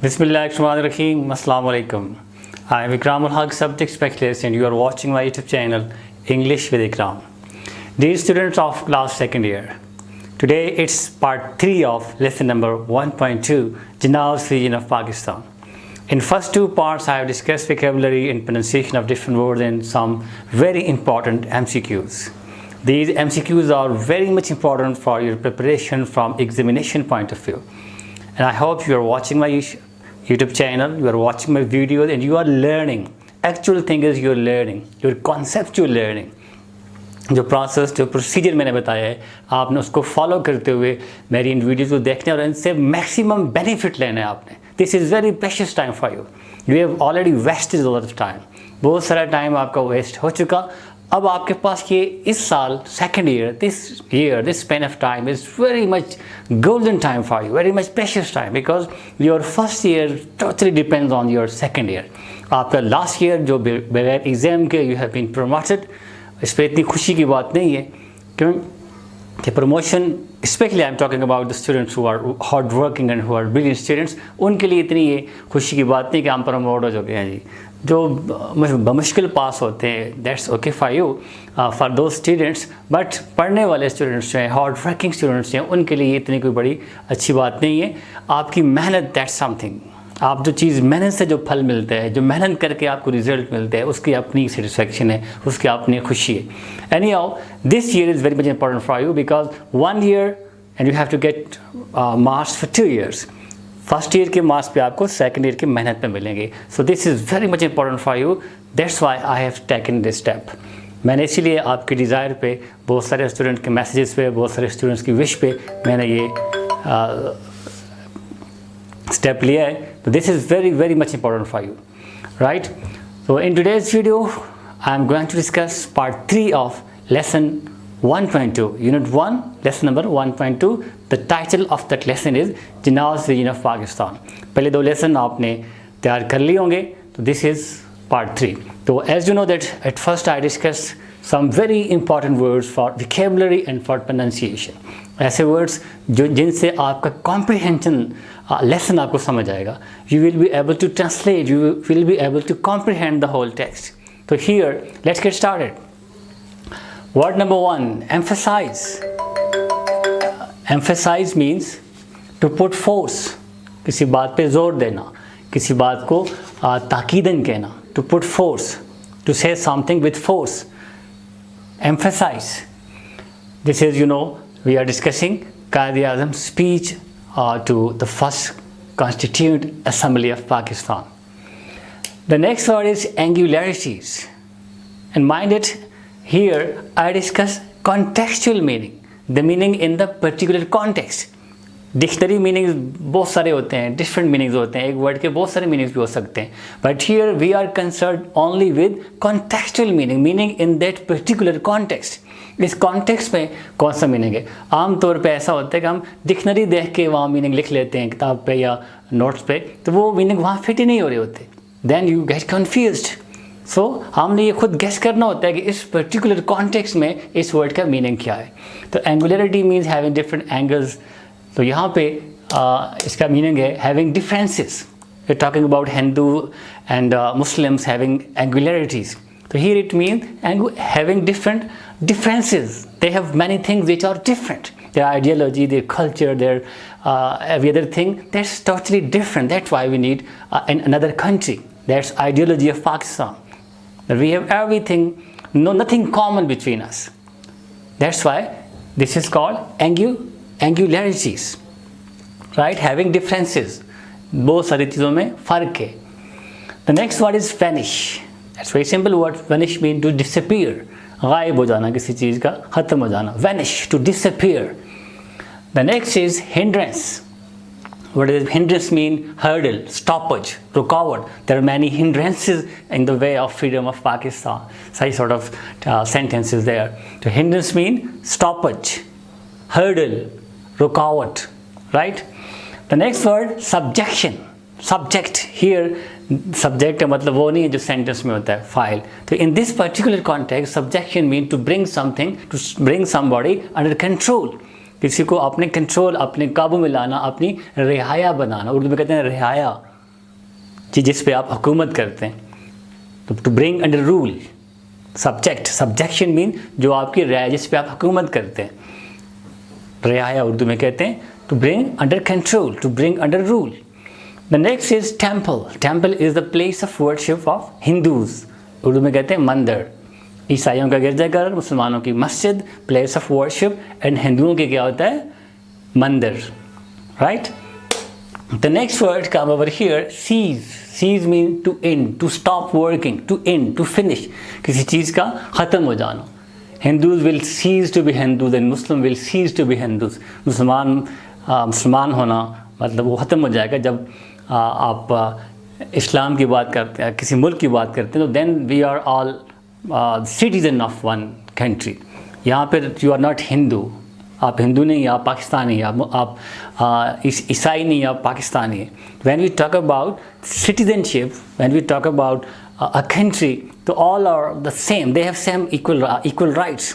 Bismillahirrahmanirrahim. Assalamu alaikum. I am Ikram subject specialist and you are watching my YouTube channel English with Ikram. Dear students of class 2nd year, today it's part 3 of lesson number 1.2 JINNAH'S Vision of Pakistan. In first two parts I have discussed vocabulary and pronunciation of different words and some very important MCQs. These MCQs are very much important for your preparation from examination point of view. And I hope you are watching my YouTube channel, you are watching my videos and you are learning. Actual thing is you are learning, your conceptual learning. जो process जो procedure मैंने बताया है आपने उसको follow करते हुए मेरी इन वीडियोज़ को देखने और इनसे मैक्सिमम बेनिफिट लेना है आपने. This is very precious time for you. You have already wasted lot of time. बहुत सारा टाइम आपका वेस्ट हो चुका. अब आपके पास ये इस साल second year this span of time is very much golden time for you, very much precious time because your first year totally depends on your second year. आपका लास्ट ईयर जो बगैर एग्जाम के यू हैव बीन प्रमोटेड, इस पर इतनी खुशी की बात नहीं है क्योंकि promotion specially I am talking about the students who are hard working and who are brilliant students. उनके लिए इतनी ये खुशी की बात नहीं कि हम प्रमोट हो चुके हैं जी. जो बमुश्किल पास होते हैं that's okay for you for those students, but पढ़ने वाले स्टूडेंट्स जो हैं, हार्ड वर्किंग स्टूडेंट्स हैं, उनके लिए इतनी कोई बड़ी अच्छी बात नहीं है. आपकी मेहनत दैट्स समथिंग. आप जो चीज़ मेहनत से जो फल मिलता है, जो मेहनत करके आपको रिजल्ट मिलता है, उसकी अपनी सेटिस्फेक्शन है, उसकी अपनी खुशी है. Anyhow this year is very much important for you because 1 year and you have to get marks for 2 years. First year के मार्क्स पे आपको सेकंड ईयर की मेहनत पे मिलेंगे. So this is very much important for you. That's why I have taken this step. मैंने इसीलिए आपके डिज़ायर पे, बहुत सारे स्टूडेंट के मैसेजेस पे, बहुत सारे स्टूडेंट्स की विश पे मैंने ये स्टेप लिया है. तो this is very very much important for you, right. So in today's video I am going to discuss part 3 of lesson 1.2, Unit 1, lesson number 1.2. The title of that lesson is JINNAH'S Vision of Pakistan. पहले दो lesson आपने तैयार कर लिए होंगे. तो this is part 3. तो as you know that at first I discussed some very important words for vocabulary and for pronunciation. ऐसे words जो जिनसे आपका comprehension lesson आपको समझ आएगा. You will be able to translate, you will be able to comprehend the whole text. So here let's get started. Word number 1, emphasize. Emphasize means to put force. किसी बात पे जोर देना, किसी बात को ताकीदन कहना. To put force, to say something with force. Emphasize. This is, we are discussing Quaid-e-Azam's speech to the first Constituent Assembly of Pakistan. The next word is angularities. And mind it, here I discuss contextual meaning, the meaning in the particular context. Dictionary meanings बहुत सारे होते हैं, different meanings होते हैं, एक word के बहुत सारे मीनिंग्स भी हो सकते हैं. But here we are concern only with contextual meaning, meaning in that particular context. इस कॉन्टेक्स्ट में कौन सा मीनिंग है. आमतौर पे ऐसा होता है कि हम डिक्शनरी देख के वहाँ मीनिंग लिख लेते हैं किताब पे या नोट्स पे, तो वो मीनिंग वहाँ फिट ही नहीं हो रहे होते. Then you get confused. So हमने ये खुद गेस करना होता है कि इस पर्टिकुलर कॉन्टेक्स्ट में इस वर्ड का मीनिंग क्या है. तो angularity means having different angles. तो यहाँ पे इसका मीनिंग है having differences. We are talking about Hindu and Muslims having angularities. तो here it mean having different differences. They have many things which are different. Their ideology, their culture, their every other thing, that's totally different. That's why we need another country. That's ideology of Pakistan. That we have everything, nothing common between us. That's why this is called angularities. Right? Having differences. बहुत सारी चीज़ों में फ़र्क है. The next word is vanish. That's very simple word. Vanish means to disappear. गायब हो जाना, किसी चीज़ का ख़त्म हो जाना. Vanish, to disappear. The next is hindrance. What does hindrance mean? Hurdle, stoppage, रुकावट. There are many hindrances in the way of freedom of Pakistan. Such sort of sentences there. So hindrance mean stoppage, hurdle, रुकावट. Right? The next word subjection. Subject here, subject का मतलब वो नहीं है जो sentence में होता है, फाइल. तो in this particular context subjection mean to bring something, to bring somebody under control. किसी को अपने कंट्रोल, अपने काबू में लाना, अपनी रिहाया बनाना. उर्दू में कहते हैं रिहाया. जिस पे आप हुकूमत करते हैं. तो to bring under rule, subject, subjection mean जो आपकी राय जिस पे आप हुकूमत करते हैं. रियाया उर्दू में कहते हैं to bring under control, to bring under rule. The next is temple. Temple is the place of worship of Hindus. Urdu में कहते हैं मंदिर. ईसाइयों का गिरजाघर, मुसलमानों की मस्जिद, प्लेस ऑफ वर्शिप, एंड हिंदुओं के क्या होता है, मंदिर. Right. The next word come over here, cease. Cease mean to end, to stop working, to end, to finish, किसी चीज़ का ख़त्म हो जाना. Hindus will cease to be Hindus and Muslim will cease to be Hindus. मुसलमान होना मतलब वो ख़त्म हो जाएगा जब आप इस्लाम की बात करते हैं, किसी मुल्क की बात करते हैं, तो then we are all citizen of one country. यहाँ पर यू आर नॉट हिंदू, आप हिंदू नहीं, आप पाकिस्तानी, आप ईसाई नहीं, आप पाकिस्तानी है. When we talk about citizenship, when we talk about a country, so all are the same, they have same equal rights.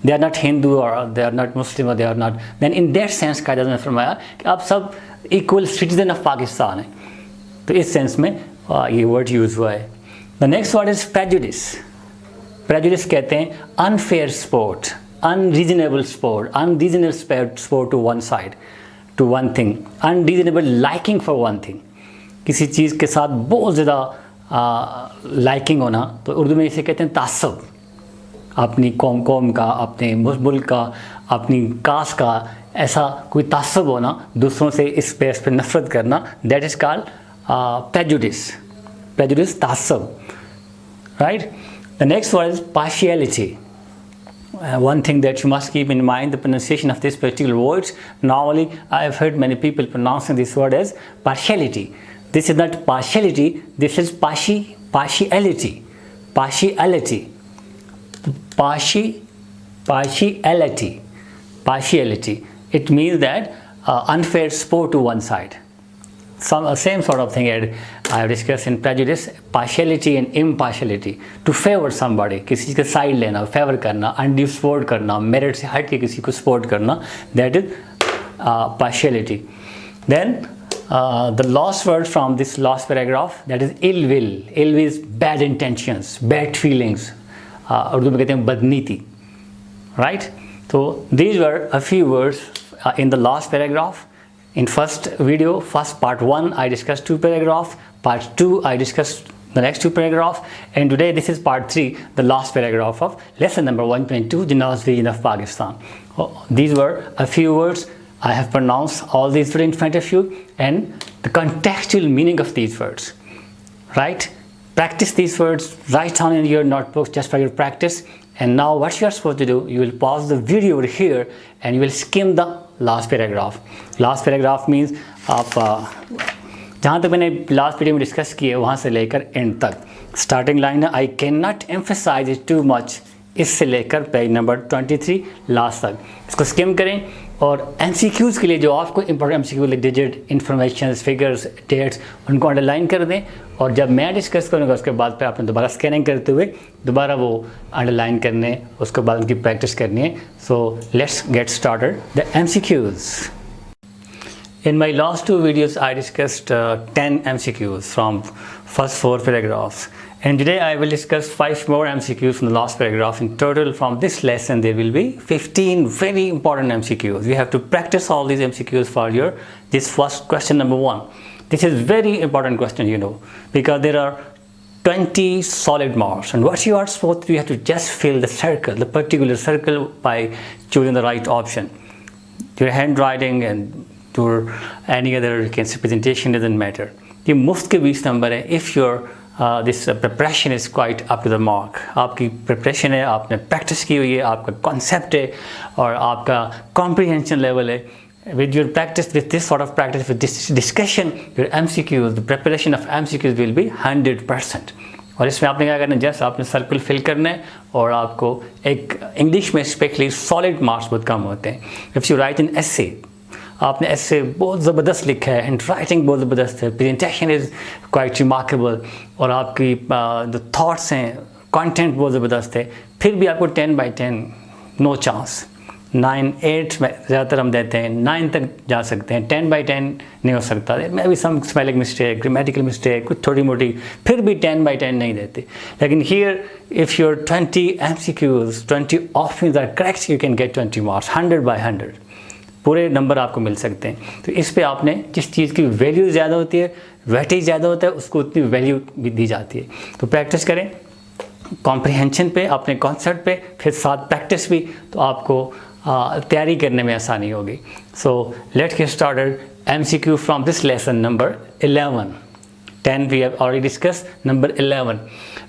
They are not Hindu or they are not Muslim or they are not, then in that sense कायदा ने फरमाया कि आप सब equal citizen of Pakistan हैं. तो इस sense में ये वर्ड यूज़ हुआ है. The next word is prejudice. Prejudice कहते हैं unfair sport, unreasonable sport to one side, to one thing, unreasonable liking for one thing. किसी चीज़ के साथ बहुत ज़्यादा लाइकिंग होना, तो उर्दू में इसे कहते हैं तासब. अपनी कौम का, अपने मुल्क का, अपनी कास्ट का ऐसा कोई तासब होना, दूसरों से इस बेस पे नफरत करना, that is called prejudice. Prejudice, तासब. Right. The next word is partiality. One thing that you must keep in mind, the pronunciation of this particular words. Normally I have heard many people pronouncing this word as partiality. This is not partiality, this is partiality. Partiality. It means that unfair sport to one side. Same sort of thing I have discussed in prejudice, partiality and impartiality. To favor somebody, किसी का side लेना, favor करना, undue support करना, merit से हट के किसी को support करना, that is partiality. Then the last word from this last paragraph, that is ill will. Ill will is bad intentions, bad feelings. Urdu में कहते हैं बदनीति. Right? So these were a few words in the last paragraph. In first video, first part 1, I discussed 2 paragraphs. Part 2, I discussed the next 2 paragraphs. And today this is part 3, the last paragraph of lesson number 1.2, JINNAH'S Vision of Pakistan. These were a few words. I have pronounced all these words in front of you and the contextual meaning of these words. Right? Practice these words, write down in your notebook just for your practice. And now what you are supposed to do, you will pause the video over here and you will skim the last paragraph. Last paragraph means आप जहाँ तक मैंने last video में discuss किया वहाँ से लेकर and तक. स्टार्टिंग लाइन है I cannot emphasize it too much, इससे लेकर पेज नंबर 23 लास्ट तक. इसको स्किम करें और MCQs के लिए जो आपको important MCQ like digit, information, figures, dates, उनको अंडरलाइन कर दें. और जब मैं डिस्कस करूँगा उसके बाद पे आपने दोबारा स्कैनिंग करते हुए दोबारा वो अंडरलाइन करने, उसके बाद उनकी प्रैक्टिस करनी है. So let's get started the MCQs. In my last 2 videos I discussed 10 MCQs from first 4 paragraphs. And today I will discuss 5 more MCQs from the last paragraph. In total from this lesson there will be 15 very important MCQs. You have to practice all these MCQs for this first question number 1. This is very important question, you know, because there are 20 solid marks. And what you are supposed to do, you have to just fill the circle, the particular circle by choosing the right option. Your handwriting and your any other presentation doesn't matter. ये मुफ्त के 20 number है. If your this preparation is quite up to the mark. आपकी preparation है, आपने practice की हुई है, आपका concept है और आपका comprehension level है. With your practice, with this sort of practice, with this discussion, your MCQs, the preparation of MCQs will be 100%. और इसमें आपने क्या करना है, जस्ट आपने सर्कल फिल करना है और आपको एक इंग्लिश में स्पेशली सॉलिड मार्क्स बहुत कम होते हैं. इफ़ यू राइट इन एसे, आपने ऐसे बहुत ज़बरदस्त लिखा है, हैंड राइटिंग बहुत ज़बरदस्त है, प्रेजेंटेशन इज़ क्वाइट रिमार्केबल और आपकी जो थॉट्स हैं, कंटेंट बहुत ज़बरदस्त है, फिर भी आपको 10 by 10 नो चांस. 9, 8 में ज़्यादातर हम देते हैं, 9 तक जा सकते हैं, 10 by 10 नहीं हो सकता, maybe some spelling mistake, grammatical mistake, कुछ थोड़ी मोटी, फिर भी 10 by 10 नहीं देते. लेकिन here if your 20 MCQs, 20 options are correct, you can get 20 marks, 100 by 100, पूरे नंबर आपको मिल सकते हैं. तो इस पे आपने जिस चीज़ की वैल्यू ज़्यादा होती है, वेटेज ज़्यादा होता है, उसको उतनी वैल्यू भी दी जाती है. तो प्रैक्टिस करें कॉम्प्रिहेंशन पे, अपने कॉन्सेप्ट पे, फिर साथ प्रैक्टिस भी, तो आपको तैयारी करने में आसानी होगी. So let's get started. MCQ from this lesson number 11. 10 we have already discussed. Number 11,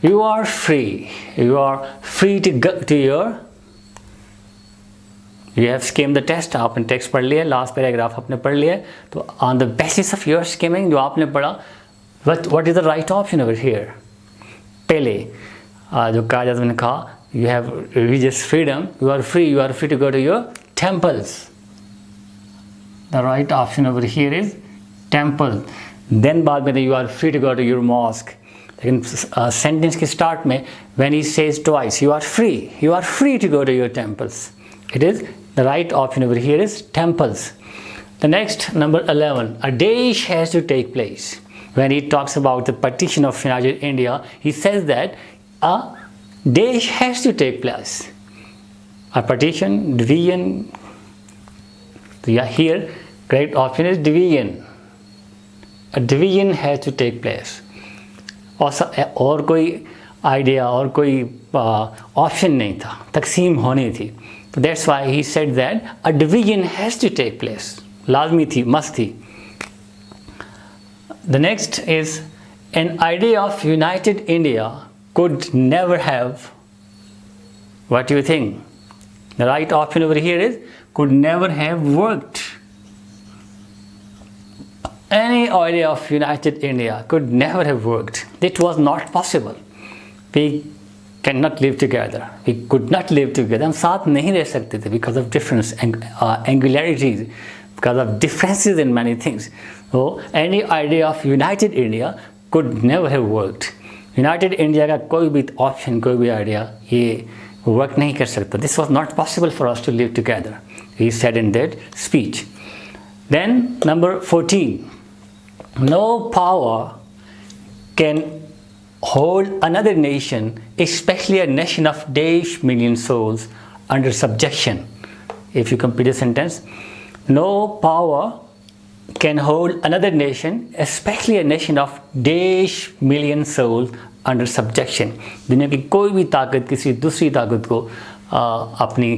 you are free to go to your, you have skimmed the test. आपने टेक्स्ट पढ़ लिया, लास्ट पैराग्राफ आपने पढ़ लिया. तो on the basis of your skimming जो आपने पढ़ा, what is the right option over here? पहले जो कहा जाता है, कहा you have religious freedom, you are free to go to your temples. The right option over here is temple. Then बाद में you are free to go to your mosque. लेकिन sentence के स्टार्ट में when he says twice you are free to go to your temples, it is the right option over here is temples. The next, number 11, a dish has to take place. When he talks about the partition of United India, he says that a dish has to take place. A partition, division. So yeah, here correct option is division. A division has to take place. और कोई idea और कोई option नहीं था, तकसीम होनी थी. तो that's why he said that a division has to take place. लाजमी थी, मस्त थी. The next is an idea of united India could never have. What do you think? The right option over here is could never have worked. Any idea of united India could never have worked. It was not possible. We cannot live together. We could not live together. हम साथ नहीं रह सकते थे because of difference, angularities, because of differences in many things. So any idea of united India could never have worked. United India का कोई भी option, कोई भी आइडिया ये वर्क नहीं कर सकता. This was not possible for us to live together, he said in that speech. Then number 14, no power can hold another nation, especially a nation of dash million souls, under subjection. If you complete the sentence, no power can hold another nation, especially a nation of dash million souls, under subjection. दुनिया की कोई भी ताकत किसी दूसरी ताकत को अपनी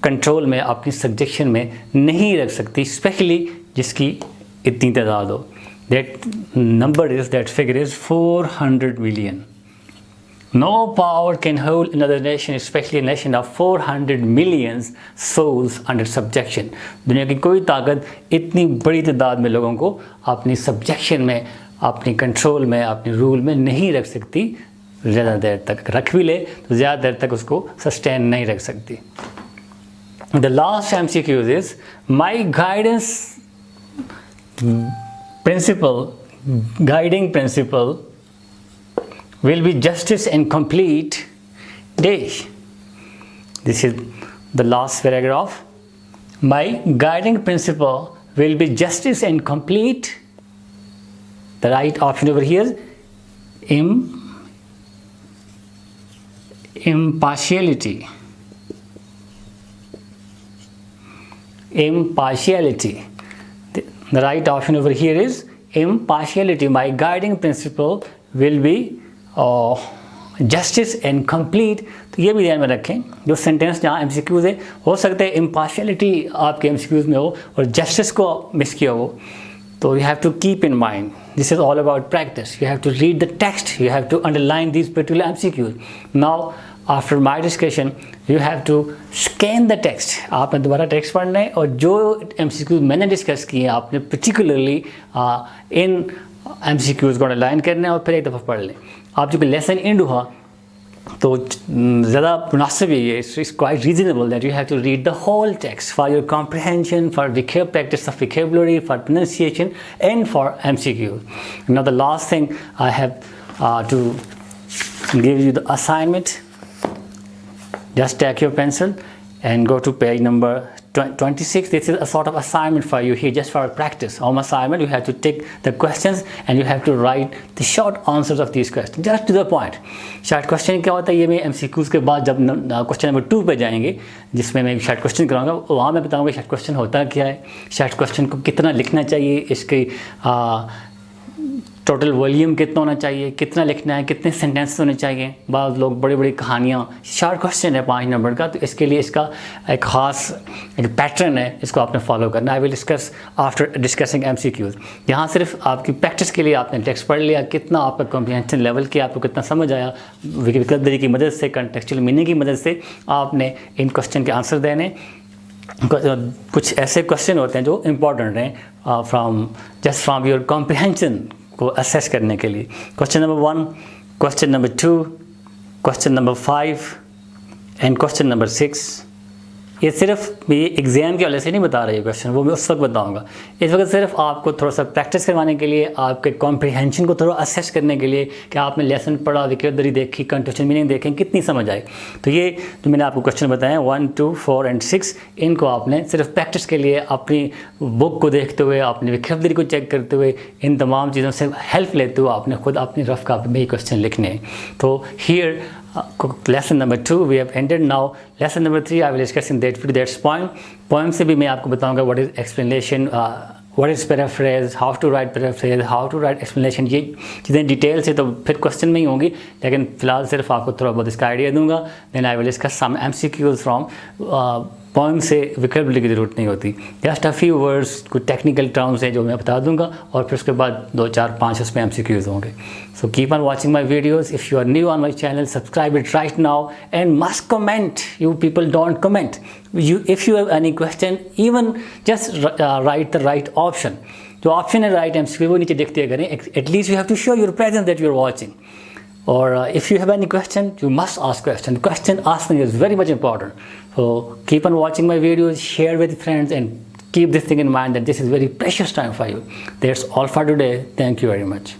कंट्रोल में, अपनी सब्जेक्शन में नहीं रख सकती, स्पेशली जिसकी इतनी तादाद हो. That number is, that figure is 400 million. No power can hold another nation, especially a nation of 400 million souls, under subjection. दुनिया की कोई ताकत इतनी बड़ी तादाद में लोगों को अपनी सब्जेक्शन में, अपनी कंट्रोल में, अपनी रूल में नहीं रख सकती. ज़्यादा देर तक रख भी ले तो ज़्यादा देर तक उसको सस्टेन नहीं रख सकती. The last MCQ is my guidance principle, guiding principle will be justice and complete dash. This is the last paragraph. My guiding principle will be justice and complete. The right option over here is impartiality. Impartiality. The right option over here is impartiality. My guiding principle will be justice and complete. तो ये भी ध्यान में रखें, जो sentence जहाँ MCQs है, हो सकता है impartiality आपके MCQs में हो और justice को मिस किया हो. तो you have to keep in mind, this is all about practice. You have to read the text, you have to underline these particular MCQs. Now after my discussion, you have to scan the text. आपने दोबारा text पढ़ना है और जो MCQs मैंने discuss किए हैं आपने particularly इन MCQs को अंडरलाइन करना है और फिर एक दफ़ा पढ़ लें. आप जब लेसन एंड हुआ तो ज़्यादा मुनासिब है, it's quite reasonable that you have to read the whole text for your comprehension, for practice of vocabulary, for pronunciation and for MCQ. Now the last thing I have to give you the assignment. Just take your pencil and go to page number 26. This is a sort of assignment for you here, just for practice. Home assignment, you have to take the questions and you have to write the short answers of these questions, just to the point. Short question क्या होता है, ये मैं MCQs के बाद जब question number 2 पे जाएंगे, जिसमें मैं शॉर्ट क्वेश्चन कराऊंगा, वहाँ मैं बताऊंगा शॉर्ट क्वेश्चन होता क्या है, शॉर्ट क्वेश्चन को कितना लिखना चाहिए, इसकी टोटल वॉल्यूम कितना होना चाहिए, कितना लिखना है, कितने सेंटेंस होने चाहिए। बाद लोग बड़ी बड़ी कहानियाँ, शॉर्ट क्वेश्चन है 5 नंबर का, तो इसके लिए इसका एक ख़ास एक पैटर्न है, इसको आपने फॉलो करना। I will discuss after discussing MCQs। यहाँ सिर्फ आपकी प्रैक्टिस के लिए आपने टेक्स्ट पढ़ लिया, कितना आपका कॉम्प्रिहेंशन लेवल किया, आपको कितना समझ आया, विकल्प की मदद से, कंटेक्चुअल मीनिंग की मदद से आपने इन क्वेश्चन के आंसर देने। कुछ ऐसे क्वेश्चन होते हैं जो इम्पोर्टेंट हैं फ्रॉम योर कॉम्प्रिहेंशन को असेस करने के लिए। Question number 1, question number 2, question number 5 and question number 6। ये सिर्फ ये एग्ज़ाम के वाले से नहीं बता रही है क्वेश्चन, वो मैं उस वक्त बताऊंगा। इस वक्त सिर्फ आपको थोड़ा सा प्रैक्टिस करवाने के लिए, आपके कॉम्प्रिहेंशन को थोड़ा असेस करने के लिए कि आपने लेसन पढ़ा, वोकैबुलरी देखी, कंटेक्चुअल मीनिंग देखें, कितनी समझ आई। तो ये जो मैंने आपको क्वेश्चन बताए 1, 2, 4 एंड 6, इनको आपने सिर्फ प्रैक्टिस के लिए अपनी बुक को देखते हुए, अपनी वोकैबुलरी को चेक करते हुए, इन तमाम चीज़ों से हेल्प लेते हुए आपने खुद अपनी रफ कॉपी में ही क्वेश्चन लिखने हैं। तो here lesson number 2 we have ended. Now lesson number 3 I will discuss in that's poem से भी मैं आपको बताऊंगा what is explanation, what is paraphrase, how to write paraphrase, how to write explanation। ये चीज़ें डिटेल से तो फिर क्वेश्चन में ही होंगी, लेकिन फ़िलहाल सिर्फ आपको थोड़ा बहुत इसका आइडिया दूंगा। then I will discuss some MCQs from poem से वोकैबुलरी की ज़रूरत नहीं होती, जस्ट अ फ्यू वर्ड्स, कुछ टेक्निकल टर्म्स हैं जो मैं बता दूंगा, और फिर उसके बाद 2, 4, 5 उसमें MCQs होंगे। So keep on watching my videos. If you are new on my channel, subscribe it right now and must comment. You people don't comment. If you have any question, even just write the right option. जो option है right MCQ वो नीचे देखते करें, at least you have to show your presence that you are watching. Or if you have any question, you must ask question. Question asking is very much important. So keep on watching my videos, share with friends, and keep this thing in mind that this is very precious time for you. That's all for today. Thank you very much.